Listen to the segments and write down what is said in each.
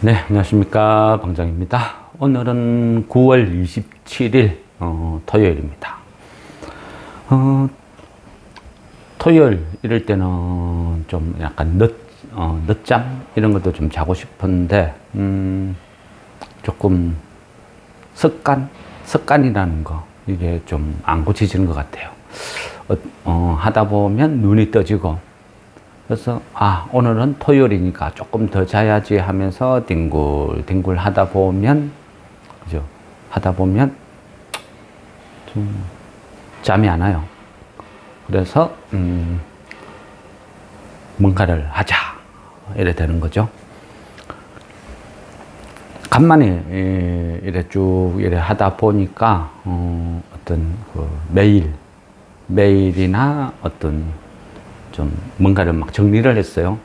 네, 안녕하십니까. 방장입니다. 오늘은 9월 27일, 토요일입니다. 토요일, 이럴 때는 좀 약간 늦잠? 이런 것도 좀 자고 싶은데, 조금 습관이라는 거, 이게 좀 안 고쳐지는 것 같아요. 하다 보면 눈이 떠지고, 그래서 오늘은 토요일이니까 조금 더 자야지 하면서 뒹굴 하다 보면, 그죠? 하다 보면 좀 잠이 안 와요. 그래서 뭔가를 하자 이래 되는 거죠. 간만에 이래 쭉 이래 하다 보니까 어떤 그 메일이나 어떤 좀 뭔가를 막 정리를 했어요.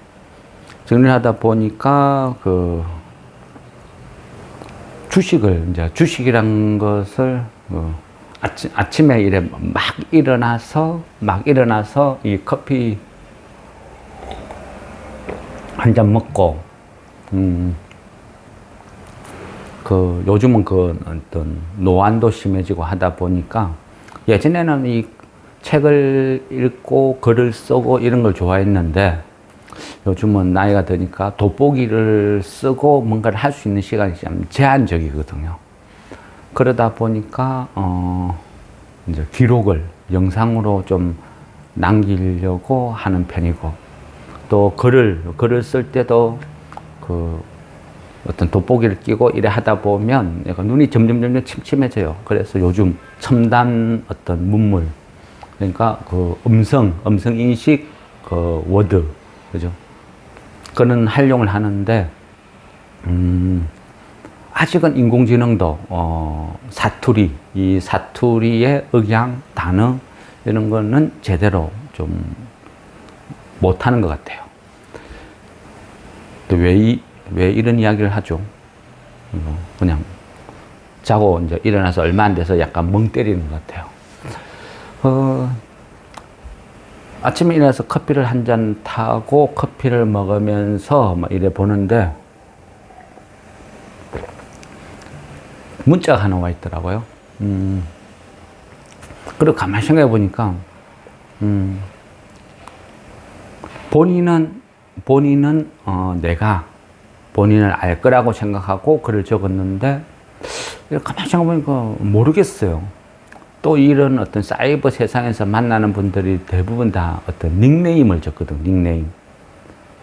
정리를 하다 보니까 그 주식이란 것을 아침에 이래 막 일어나서 이 커피 한 잔 먹고 그 요즘은 그 어떤 노안도 심해지고 하다 보니까 예전에는 이 책을 읽고 글을 쓰고 이런 걸 좋아했는데 요즘은 나이가 드니까 돋보기를 쓰고 뭔가를 할 수 있는 시간이 좀 제한적이거든요. 그러다 보니까 이제 기록을 영상으로 좀 남기려고 하는 편이고, 또 글을 쓸 때도 그 어떤 돋보기를 끼고 이래 하다 보면 약간 눈이 점점 침침해져요. 그래서 요즘 첨단 어떤 문물, 그러니까 그 음성 인식 그 워드, 그죠? 그런 활용을 하는데 아직은 인공지능도 이 사투리의 억양, 단어 이런 거는 제대로 좀 못하는 것 같아요. 또 왜 이런 이야기를 하죠? 그냥 자고 이제 일어나서 얼마 안 돼서 약간 멍 때리는 것 같아요. 아침에 일어나서 커피를 한 잔 타고 커피를 먹으면서 막 이래 보는데 문자가 하나 와 있더라고요. 그리고 가만히 생각해 보니까 본인은 내가 본인을 알 거라고 생각하고 글을 적었는데 가만히 생각해 보니까 모르겠어요. 또 이런 어떤 사이버 세상에서 만나는 분들이 대부분 다 어떤 닉네임을 적거든,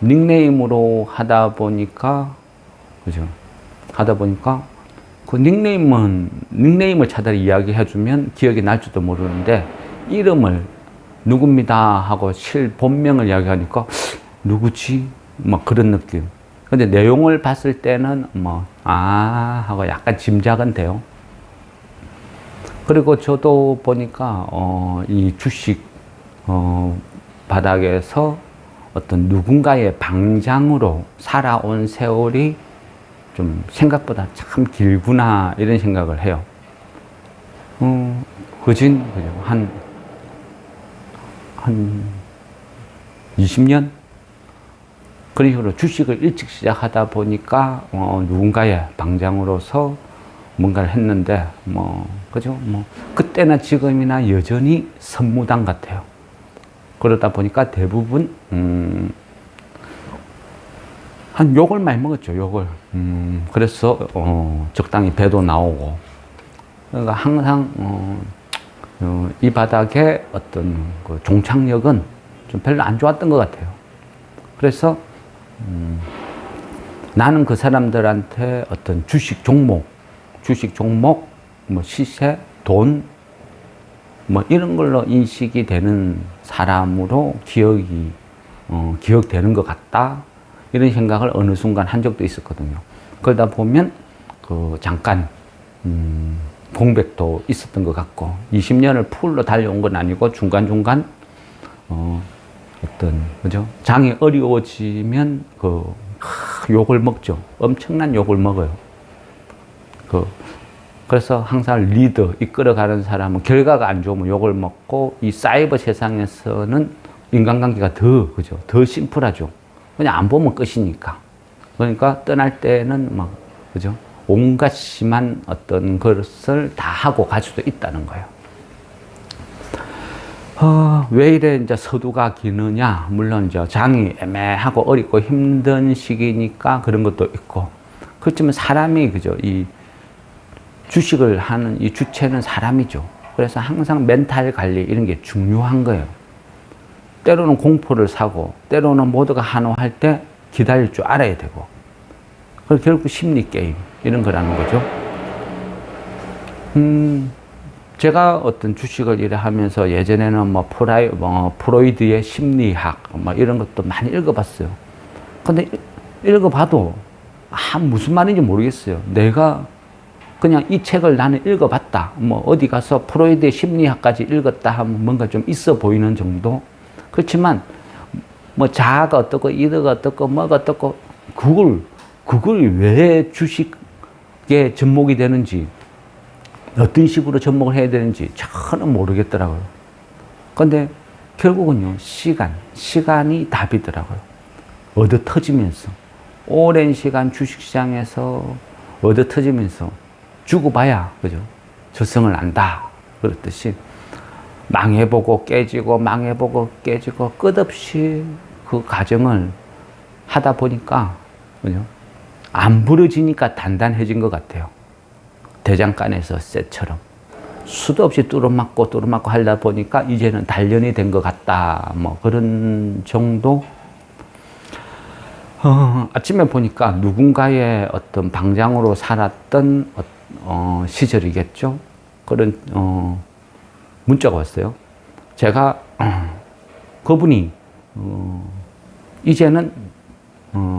닉네임으로 하다 보니까, 그죠? 하다 보니까, 그 닉네임을 차라리 이야기해주면 기억이 날지도 모르는데, 이름을 누굽니다 하고 본명을 이야기하니까, 누구지? 막 그런 느낌. 근데 내용을 봤을 때는 하고 약간 짐작은 돼요. 그리고 저도 보니까 이 주식 바닥에서 어떤 누군가의 방장으로 살아온 세월이 좀 생각보다 참 길구나 이런 생각을 해요. 그죠? 한 20년? 그런 식으로 주식을 일찍 시작하다 보니까 누군가의 방장으로서 뭔가를 했는데 그죠? 그때나 지금이나 여전히 선무당 같아요. 그러다 보니까 대부분 한 욕을 많이 먹었죠, 욕을. 그래서 적당히 배도 나오고. 그러니까 항상 이 바닥에 어떤 그 종착역은 좀 별로 안 좋았던 것 같아요. 그래서 나는 그 사람들한테 어떤 주식 종목, 시세, 돈, 이런 걸로 인식이 되는 사람으로 기억되는 것 같다. 이런 생각을 어느 순간 한 적도 있었거든요. 그러다 보면, 잠깐, 공백도 있었던 것 같고, 20년을 풀로 달려온 건 아니고, 중간중간, 그죠? 장이 어려워지면, 욕을 먹죠. 엄청난 욕을 먹어요. 그래서 항상 이끌어가는 사람은 결과가 안 좋으면 욕을 먹고, 이 사이버 세상에서는 인간관계가 그죠? 더 심플하죠. 그냥 안 보면 끝이니까. 그러니까 떠날 때는 막, 그죠? 온갖 심한 어떤 것을 다 하고 갈 수도 있다는 거예요. 왜 이래 이제 서두가 기느냐? 물론 이제 장이 애매하고 어렵고 힘든 시기니까 그런 것도 있고. 그렇지만 사람이, 그죠? 이 주식을 하는 이 주체는 사람이죠. 그래서 항상 멘탈 관리 이런 게 중요한 거예요. 때로는 공포를 사고, 때로는 모두가 한호할 때 기다릴 줄 알아야 되고. 그래서 결국 심리 게임 이런 거라는 거죠. 제가 어떤 주식을 일을 하면서 예전에는 뭐 프로이드의 심리학 뭐 이런 것도 많이 읽어봤어요. 근데 읽어봐도 무슨 말인지 모르겠어요. 내가 그냥 이 책을 나는 읽어봤다. 뭐 어디 가서 프로이드의 심리학까지 읽었다 하면 뭔가 좀 있어 보이는 정도. 그렇지만 뭐 자아가 어떻고 이드가 어떻고 뭐가 어떻고 그걸 왜 주식에 접목이 되는지, 어떤 식으로 접목을 해야 되는지 전혀 모르겠더라고요. 근데 결국은요, 시간이 답이더라고요. 얻어 터지면서, 오랜 시간 주식시장에서 얻어 터지면서 주고 봐야, 그죠? 저승을 안다. 그렇듯이 망해보고 깨지고 망해보고 깨지고 끝없이 그 과정을 하다 보니까, 그죠? 안 부러지니까 단단해진 것 같아요. 대장간에서 쇠처럼 수도 없이 뚫어맞고 하다 보니까 이제는 단련이 된 것 같다. 뭐 그런 정도. 아침에 보니까 누군가의 어떤 방장으로 살았던 시절이겠죠. 그런 문자가 왔어요. 제가 그분이 이제는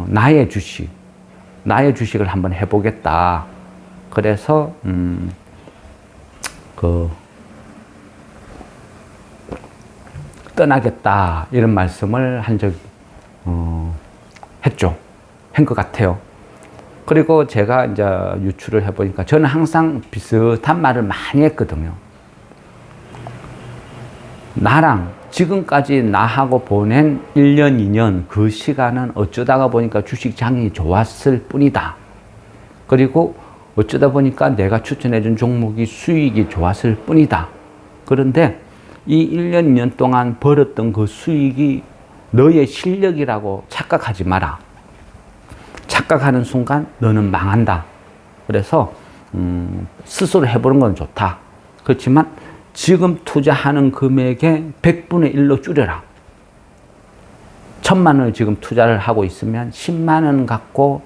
나의 주식을 한번 해보겠다. 그래서 떠나겠다 이런 말씀을 한 적 했죠. 한 것 같아요. 그리고 제가 이제 유추를 해보니까 저는 항상 비슷한 말을 많이 했거든요. 나랑 지금까지 나하고 보낸 1년, 2년 그 시간은 어쩌다가 보니까 주식장이 좋았을 뿐이다. 그리고 어쩌다 보니까 내가 추천해준 종목이 수익이 좋았을 뿐이다. 그런데 이 1년, 2년 동안 벌었던 그 수익이 너의 실력이라고 착각하지 마라. 착각하는 순간 너는 망한다. 그래서 스스로 해보는 건 좋다. 그렇지만 지금 투자하는 금액의 100분의 1로 줄여라. 1,000만 원을 지금 투자를 하고 있으면 10만 원 갖고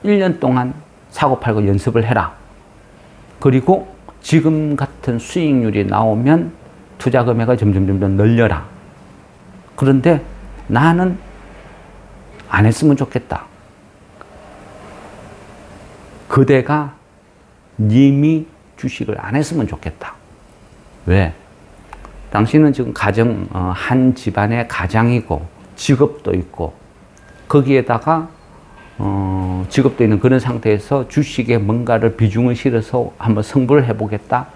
1년 동안 사고 팔고 연습을 해라. 그리고 지금 같은 수익률이 나오면 투자 금액을 점점 늘려라. 그런데 나는 안 했으면 좋겠다. 그대가 님이 주식을 안 했으면 좋겠다. 왜? 당신은 지금 한 집안의 가장이고 직업도 있고 거기에다가 직업도 있는 그런 상태에서 주식에 뭔가를 비중을 실어서 한번 승부를 해보겠다.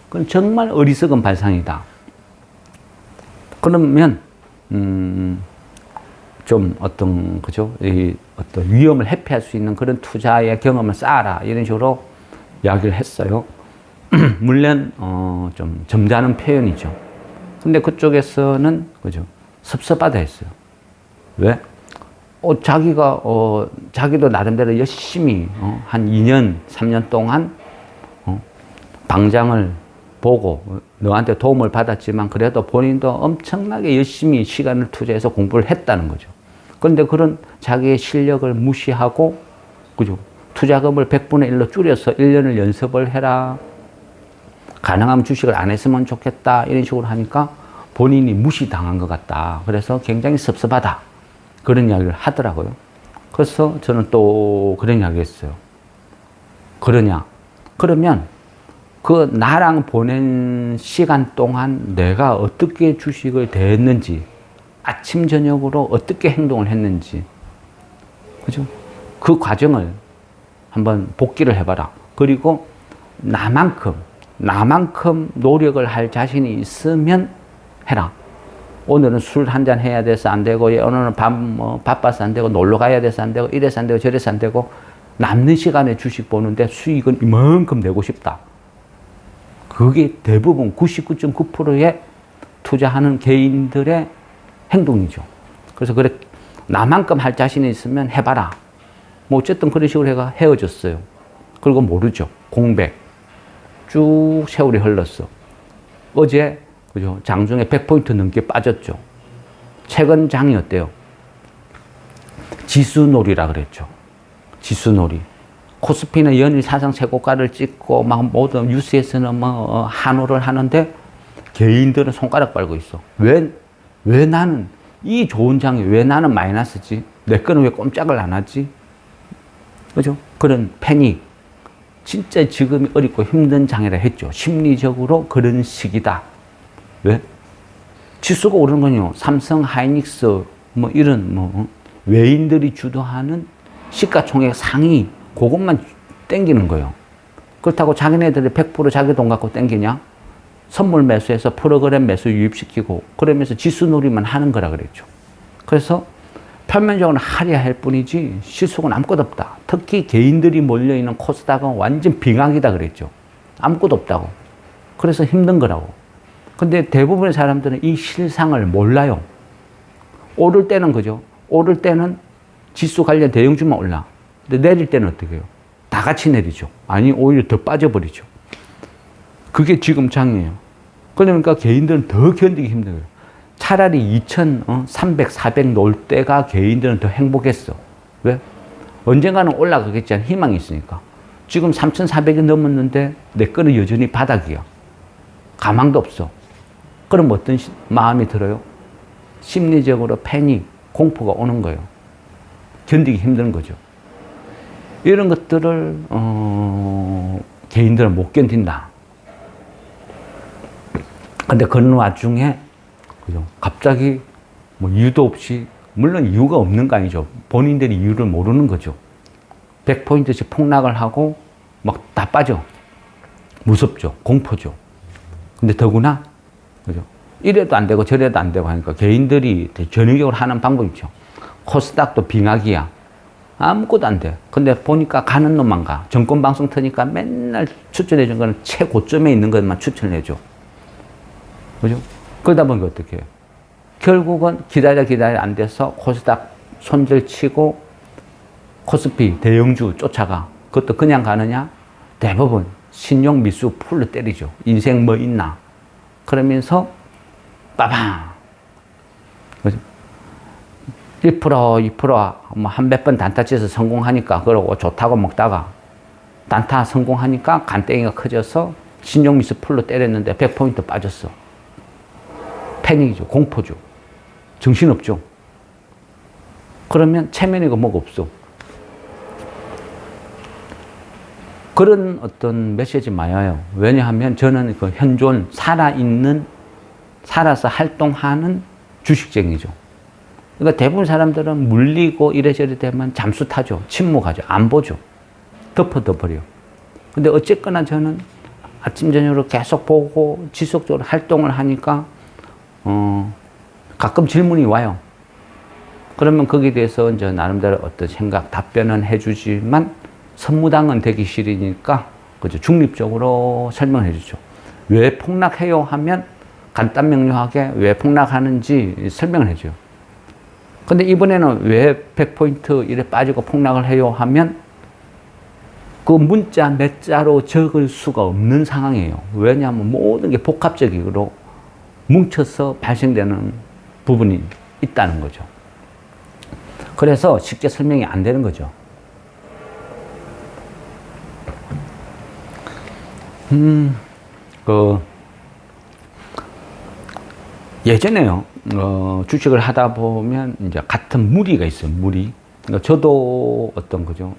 그건 정말 어리석은 발상이다. 그러면 좀 그죠? 어떤 위험을 회피할 수 있는 그런 투자의 경험을 쌓아라. 이런 식으로 이야기를 했어요. 물론 좀 점잖은 표현이죠. 근데 그쪽에서는 그죠? 섭섭하다 했어요. 왜? 자기도 나름대로 열심히 한 2년, 3년 동안 방장을 보고 너한테 도움을 받았지만 그래도 본인도 엄청나게 열심히 시간을 투자해서 공부를 했다는 거죠. 그런데 그런 자기의 실력을 무시하고 그죠? 투자금을 100분의 1로 줄여서 1년을 연습을 해라. 가능하면 주식을 안 했으면 좋겠다. 이런 식으로 하니까 본인이 무시당한 것 같다. 그래서 굉장히 섭섭하다. 그런 이야기를 하더라고요. 그래서 저는 또 그런 이야기 했어요. 그러면 그 나랑 보낸 시간 동안 내가 어떻게 주식을 대했는지, 아침, 저녁으로 어떻게 행동을 했는지, 그죠? 그 과정을 한번 복기를 해봐라. 그리고 나만큼 노력을 할 자신이 있으면 해라. 오늘은 술 한 잔 해야 돼서 안 되고, 오늘은 바빠서 안 되고, 놀러 가야 돼서 안 되고, 이래서 안 되고, 저래서 안 되고, 남는 시간에 주식 보는데 수익은 이만큼 내고 싶다. 그게 대부분 99.9%의 투자하는 개인들의 행동이죠. 그래서 그래, 나만큼 할 자신이 있으면 해봐라. 뭐 어쨌든 그런 식으로 해가 헤어졌어요. 그리고 모르죠. 공백. 쭉 세월이 흘렀어. 어제, 그죠? 장중에 100포인트 넘게 빠졌죠. 최근 장이 어때요? 지수놀이라 그랬죠. 지수놀이. 코스피는 연일 사상 최고가를 찍고, 막 모든 뉴스에서는 뭐, 한호를 하는데, 개인들은 손가락 빨고 있어. 왜 나는, 이 좋은 장에 왜 나는 마이너스지? 내 거는 왜 꼼짝을 안 하지? 그죠? 그런 패닉. 진짜 지금이 어렵고 힘든 장이라 했죠. 심리적으로 그런 시기다. 왜? 지수가 오르는 건요. 삼성, 하이닉스, 뭐 이런 외인들이 주도하는 시가총액 상위, 그것만 땡기는 거예요. 그렇다고 자기네들이 100% 자기 돈 갖고 땡기냐? 선물 매수해서 프로그램 매수 유입시키고 그러면서 지수놀이만 하는 거라 그랬죠. 그래서 표면적으로 하려 할 뿐이지 실속은 아무것도 없다. 특히 개인들이 몰려있는 코스닥은 완전 빙하기다 그랬죠. 아무것도 없다고. 그래서 힘든 거라고. 근데 대부분의 사람들은 이 실상을 몰라요. 오를 때는 그죠. 오를 때는 지수 관련 대형주만 올라. 근데 내릴 때는 어떻게 해요? 다 같이 내리죠. 아니 오히려 더 빠져버리죠. 그게 지금 장이에요. 그러니까 개인들은 더 견디기 힘들어요. 차라리 2,300, 400 놓을 때가 개인들은 더 행복했어. 왜? 언젠가는 올라가겠지 하는 희망이 있으니까. 지금 3,400이 넘었는데 내 거는 여전히 바닥이야. 가망도 없어. 그럼 어떤 마음이 들어요? 심리적으로 패닉, 공포가 오는 거예요. 견디기 힘든 거죠. 이런 것들을 개인들은 못 견딘다. 근데 그런 와중에 그죠? 갑자기 뭐 이유도 없이, 물론 이유가 없는 거 아니죠. 본인들이 이유를 모르는 거죠. 100포인트씩 폭락을 하고 막 다 빠져. 무섭죠. 공포죠. 근데 더구나 그죠? 이래도 안 되고 저래도 안 되고 하니까 개인들이 전형적으로 하는 방법이 있죠. 코스닥도 빙하기야. 아무것도 안 돼. 근데 보니까 가는 놈만 가. 정권방송 트니까 맨날 추천해 준 거는 최고점에 있는 것만 추천해 줘. 그죠? 그러다 보니까 어떻게 해요? 결국은 기다려 안 돼서 코스닥 손절치고 코스피 대형주 쫓아가. 그것도 그냥 가느냐? 대부분 신용 미수 풀로 때리죠. 인생 뭐 있나? 그러면서 빠방. 그죠? 1%, 2%, 뭐 한 몇 번 단타 쳐서 성공하니까 그러고 좋다고 먹다가 단타 성공하니까 간땡이가 커져서 신용 미수 풀로 때렸는데 100포인트 빠졌어. 패닉이죠. 공포죠. 정신없죠. 그러면 체면이가 뭐가 없어. 그런 어떤 메시지 많이 와요. 왜냐하면 저는 그 현존, 살아서 활동하는 주식쟁이죠. 그러니까 대부분 사람들은 물리고 이래저래 되면 잠수 타죠. 침묵하죠. 안 보죠. 덮어버려. 근데 어쨌거나 저는 아침, 저녁으로 계속 보고 지속적으로 활동을 하니까 가끔 질문이 와요. 그러면 거기에 대해서 이제 나름대로 어떤 생각, 답변은 해주지만 선무당은 되기 싫으니까 그죠? 중립적으로 설명해 주죠. 왜 폭락해요 하면 간단 명료하게 왜 폭락하는지 설명을 해줘요. 근데 이번에는 왜 100포인트 이래 빠지고 폭락을 해요 하면 그 문자 몇 자로 적을 수가 없는 상황이에요. 왜냐하면 모든 게 복합적으로 뭉쳐서 발생되는 부분이 있다는 거죠. 그래서 쉽게 설명이 안 되는 거죠. 예전에요, 주식을 하다 보면 이제 같은 무리가 있어요, 무리. 그러니까 저도 어떤 거죠,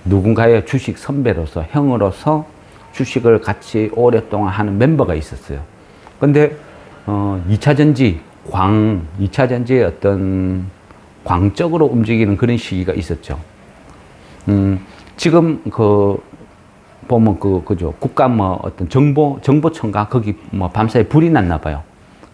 누군가의 주식 선배로서, 형으로서 주식을 같이 오랫동안 하는 멤버가 있었어요. 근데, 2차전지, 2차전지의 어떤 광적으로 움직이는 그런 시기가 있었죠. 지금 보면 그죠. 국가 어떤 정보청가 거기 밤사이 불이 났나 봐요.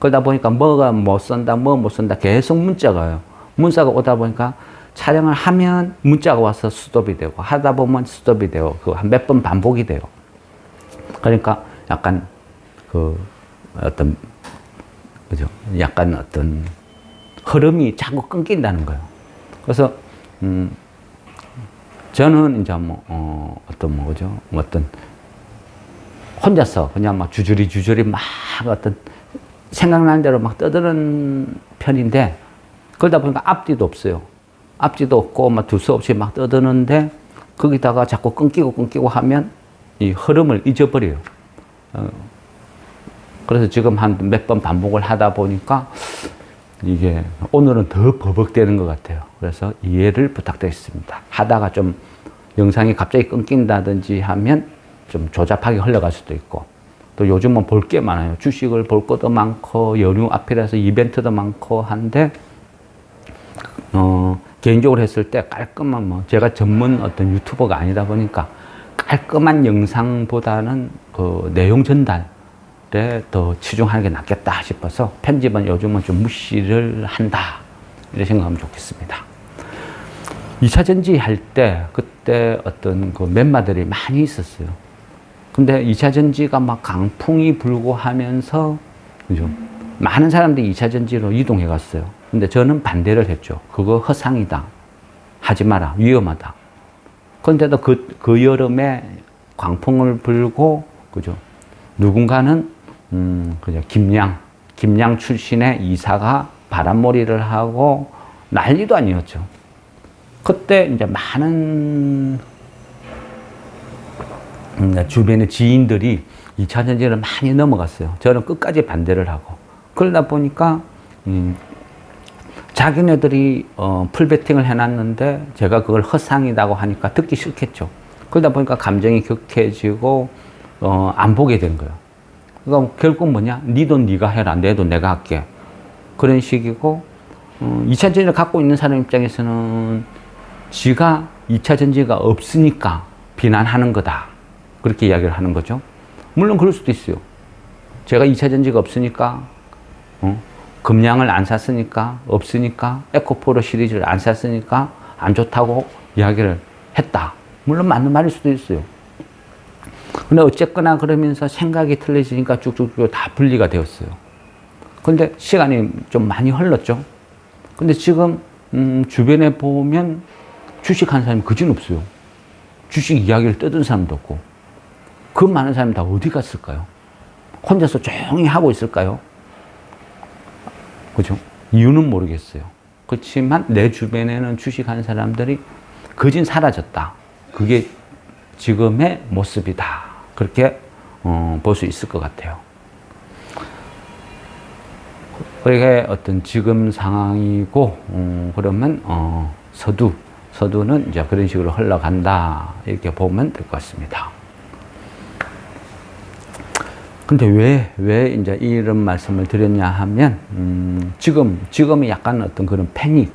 그러다 보니까 뭐가 못 쓴다, 뭐 못 쓴다 계속 문자가 와요. 문자가 오다 보니까 촬영을 하면 문자가 와서 스톱이 되고 하다 보면 스톱이 되고 그 한 몇 번 반복이 돼요. 그러니까 약간 그 어떤 그죠? 약간 어떤 흐름이 자꾸 끊긴다는 거예요. 그래서 저는 이제 뭐 어떤 뭐죠? 어떤 혼자서 그냥 막 주저리 막 어떤 생각나는 대로 막 떠드는 편인데 그러다 보니까 앞뒤도 없어요. 앞뒤도 없고 막 두서없이 막 떠드는데 거기다가 자꾸 끊기고 하면 이 흐름을 잊어버려요. 그래서 지금 한 몇 번 반복을 하다 보니까 이게 오늘은 더 버벅대는 것 같아요. 그래서 이해를 부탁드리겠습니다. 하다가 좀 영상이 갑자기 끊긴다든지 하면 좀 조잡하게 흘러갈 수도 있고 또 요즘은 볼 게 많아요. 주식을 볼 것도 많고 연휴 앞이라서 이벤트도 많고 한데 개인적으로 했을 때 깔끔한 뭐 제가 전문 어떤 유튜버가 아니다 보니까 깔끔한 영상보다는 그 내용 전달에 더 치중하는 게 낫겠다 싶어서 편집은 요즘은 좀 무시를 한다 이렇게 생각하면 좋겠습니다. 2차 전지 할 때 그때 어떤 그 멤버들이 많이 있었어요. 근데 2차 전지가 막 강풍이 불고 하면서 그죠? 많은 사람들이 2차 전지로 이동해 갔어요. 근데 저는 반대를 했죠. 그거 허상이다. 하지 마라. 위험하다. 그런데도 그 여름에 광풍을 불고 그죠? 누군가는 그죠? 김양 출신의 이사가 바람몰이를 하고 난리도 아니었죠. 그때 이제 많은 주변의 지인들이 2차 전지를 많이 넘어갔어요. 저는 끝까지 반대를 하고 그러다 보니까 자기네들이 풀베팅을 해놨는데 제가 그걸 허상이라고 하니까 듣기 싫겠죠. 그러다 보니까 감정이 격해지고 안 보게 된 거예요. 그러니까 결국 뭐냐? 네 돈 네가 해라. 내 돈 내가 할게. 그런 식이고 2차 전지를 갖고 있는 사람 입장에서는 지가 2차 전지가 없으니까 비난하는 거다. 그렇게 이야기를 하는 거죠. 물론 그럴 수도 있어요. 제가 2차 전지가 없으니까 금양을 안 샀으니까 없으니까 에코프로 시리즈를 안 샀으니까 안 좋다고 이야기를 했다. 물론 맞는 말일 수도 있어요. 근데 어쨌거나 그러면서 생각이 틀려지니까 쭉쭉쭉 다 분리가 되었어요. 근데 시간이 좀 많이 흘렀죠. 근데 지금 주변에 보면 주식하는 사람이 그진 없어요. 주식 이야기를 떠든 사람도 없고 그 많은 사람이 다 어디 갔을까요? 혼자서 조용히 하고 있을까요? 그죠? 이유는 모르겠어요. 그렇지만 내 주변에는 주식하는 사람들이 거진 사라졌다. 그게 지금의 모습이다. 그렇게 볼 수 있을 것 같아요. 그게 어떤 지금 상황이고 그러면 서두는 이제 그런 식으로 흘러간다 이렇게 보면 될 것 같습니다. 근데 왜 이제 이런 말씀을 드렸냐 하면 지금이 약간 어떤 그런 패닉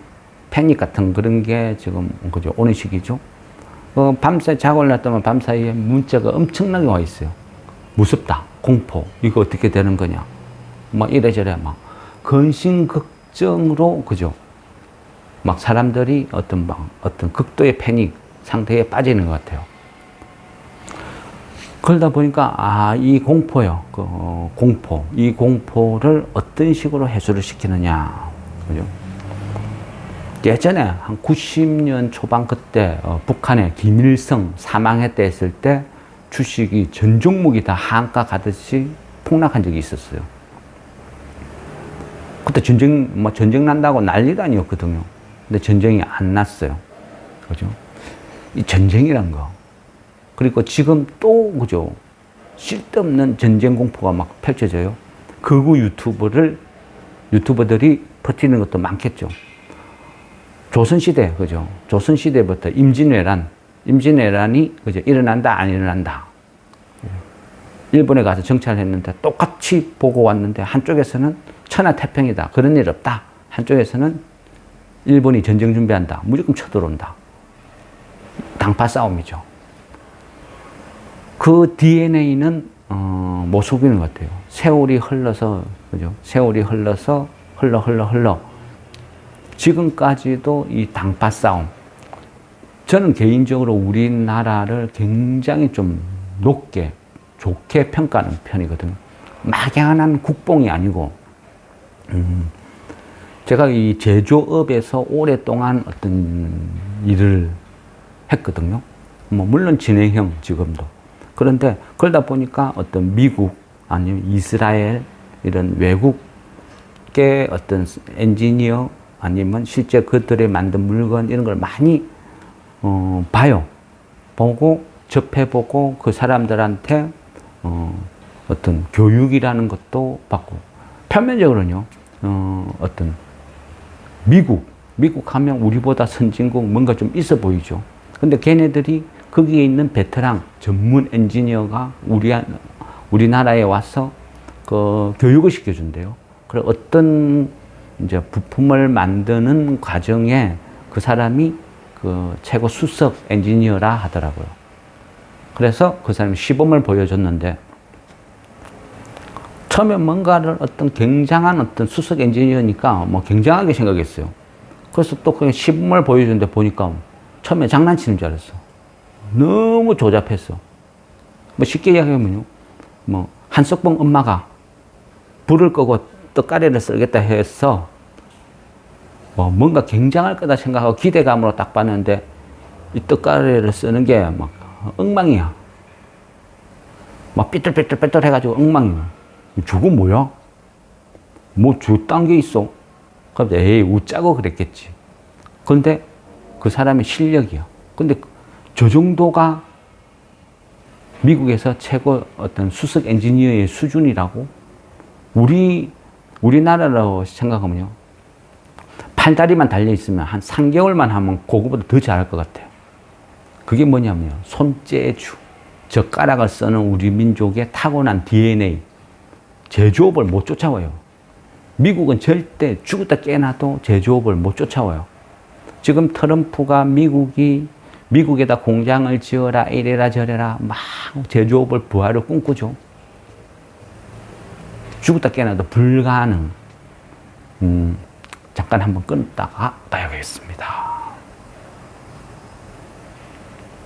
같은 그런 게 지금 그죠 오는 시기죠. 밤새 자고 일어났더니 밤사이에 문자가 엄청나게 와 있어요. 무섭다, 공포, 이거 어떻게 되는 거냐, 막 이래저래 막 근심 걱정으로 그죠. 막 사람들이 어떤 극도의 패닉 상태에 빠지는 것 같아요. 그러다 보니까 이 공포요, 이 공포를 어떤 식으로 해소를 시키느냐, 그죠? 예전에 한 90년 초반 그때 북한의 김일성 사망했다 했을 때 주식이 전 종목이 다 하한가 가듯이 폭락한 적이 있었어요. 그때 전쟁 난다고 난리도 아니었거든요. 근데 전쟁이 안 났어요. 그죠? 이 전쟁이란 거. 그리고 지금 또, 그죠? 쓸데없는 전쟁 공포가 막 펼쳐져요. 극우 유튜버들이 버티는 것도 많겠죠. 조선시대, 그죠? 조선시대부터 임진왜란이, 그죠? 일어난다, 안 일어난다. 일본에 가서 정찰을 했는데 똑같이 보고 왔는데 한쪽에서는 천하태평이다. 그런 일 없다. 한쪽에서는 일본이 전쟁 준비한다. 무조건 쳐들어온다. 당파 싸움이죠. 그 DNA는 못 속이는 것 같아요. 세월이 흘러서, 그죠? 세월이 흘러서 흘러 지금까지도 이 당파 싸움. 저는 개인적으로 우리나라를 굉장히 좀 높게, 좋게 평가하는 편이거든요. 막연한 국뽕이 아니고, 제가 이 제조업에서 오랫동안 어떤 일을 했거든요. 뭐, 물론 진행형 지금도. 그런데 그러다 보니까 어떤 미국 아니면 이스라엘 이런 외국의 어떤 엔지니어 아니면 실제 그들이 만든 물건 이런 걸 많이 봐요. 보고 접해보고 그 사람들한테 어떤 교육이라는 것도 받고 표면적으로는요. 어떤 미국 하면 우리보다 선진국 뭔가 좀 있어 보이죠. 근데 걔네들이 거기에 있는 베테랑 전문 엔지니어가 우리나라에 와서 그 교육을 시켜준대요. 그래 어떤 이제 부품을 만드는 과정에 그 사람이 그 최고 수석 엔지니어라 하더라고요. 그래서 그 사람이 시범을 보여줬는데 처음에 뭔가를 어떤 굉장한 어떤 수석 엔지니어니까 뭐 굉장하게 생각했어요. 그래서 또 그냥 시범을 보여주는데 보니까 처음에 장난치는 줄 알았어. 너무 조잡했어. 뭐 쉽게 이야기하면요. 뭐 한석봉 엄마가 불을 끄고 떡가래를 썰겠다 해서 뭐 뭔가 굉장할 거다 생각하고 기대감으로 딱 봤는데 이 떡가래를 쓰는 게 막 엉망이야. 막 삐뚤삐뚤 해가지고 엉망이야. 저거 뭐야? 뭐 저딴 게 있어? 그래서 에이 웃자고 그랬겠지. 그런데 그 사람의 실력이야. 근데 저 정도가 미국에서 최고 어떤 수석 엔지니어의 수준이라고? 우리나라로 생각하면요. 팔다리만 달려있으면 한 3개월만 하면 그거보다 더 잘할 것 같아요. 그게 뭐냐면요. 손재주. 젓가락을 쓰는 우리 민족의 타고난 DNA. 제조업을 못 쫓아와요. 미국은 절대 죽었다 깨나도 제조업을 못 쫓아와요. 지금 트럼프가 미국에다 공장을 지어라 이래라 저래라 막 제조업을 부활을 꿈꾸죠. 죽었다 깨나도 불가능. 잠깐 한번 끊었다가 봐야겠습니다.